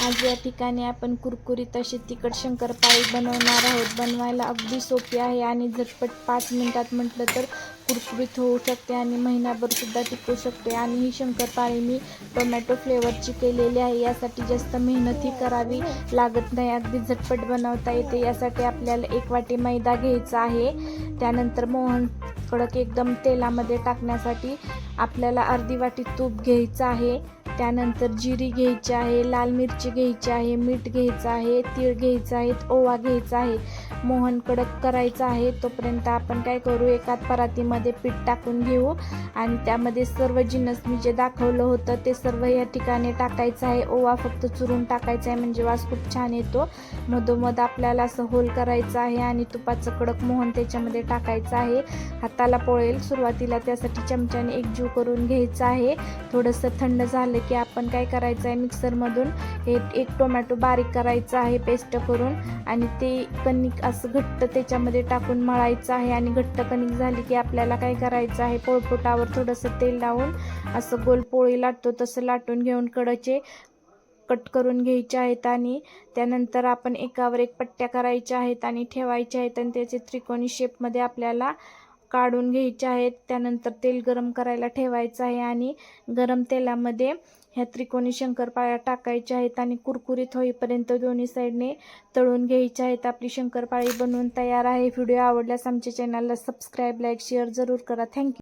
आज या ठिकाणी आपण कुरकुरीत अशी तिखट शंकरपाळी बनवणार आहोत। बनवायला अगदी सोपी आहे आणि झटपट 5 मिनिटात म्हटलं तर कुरकुरीत होऊ शकते आणि महिनाभर सुद्धा टिकू शकते। आणि ही शंकरपाळी मी टोमॅटो फ्लेवरची केलेली आहे। यासाठी जास्त मेहनतही करावी लागत नाही, अगदी झटपट बनवता येते। यासाठी आपल्याला 1 वाटी मैदा घ्यायचा आहे। त्यानंतर मोहन कडक एकदम तेलामध्ये टाकण्यासाठी आपल्याला अर्धी वाटी तूप घ्यायचं आहे। त्यानंतर जिरी घ्यायची आहे, लाल मिरची घ्यायची आहे, मीठ घ्यायचं आहे, तीळ घ्यायचं आहे, ओवा घ्यायचा आहे। मोहन कडक करायचा आहे तोपर्यंत आपण काय करू, एका परातीमध्ये पीठ टाकून घेऊ आणि त्यामध्ये सर्व जिन्नस मी जे दाखवलं होतं ते सर्व या ठिकाणी टाकायचं आहे। ओवा फक्त चुरून टाकायचा आहे म्हणजे वास खूप छान येतो। मधोमध आपल्याला असं होल करायचं आहे आणि तुपाचं कडक मोहन त्याच्यामध्ये टाकायचं आहे। हाताला पोळेल सुरुवातीला, त्यासाठी चमच्याने एकजीव करून घ्यायचं आहे। थोडंसं थंड झालं की आपण काय करायचं आहे, मिक्सरमधून एक टोमॅटो बारीक करायचा आहे पेस्ट करून आणि ते कणिक असं घट्ट त्याच्यामध्ये टाकून मळायचं आहे। आणि घट्ट कणिक झाली की आपल्याला काय करायचं आहे, पोळपोटावर थोडंसं तेल लावून असं गोल पोळी लाटतो तसं लाटून घेऊन कडचे कट करून घ्यायचे आहेत। आणि त्यानंतर आपण एकावर एक पट्ट्या करायच्या आहेत आणि ठेवायच्या आहेत आणि त्याचे त्रिकोणी शेपमध्ये आपल्याला काढून घ्यायचे आहेत। त्यानंतर तेल गरम करायला ठेवायचं आहे आणि गरम तेलामध्ये ह्या त्रिकोणी शंकरपाळ्या टाकायच्या आहेत आणि कुरकुरीत होईपर्यंत दोन्ही साईडने तळून घ्यायच्या आहेत। आपली शंकरपाळी बनवून तयार आहे। व्हिडिओ आवडल्यास आमच्या चॅनलला सबस्क्राईब, लाईक, शेअर जरूर करा। थँक्यू।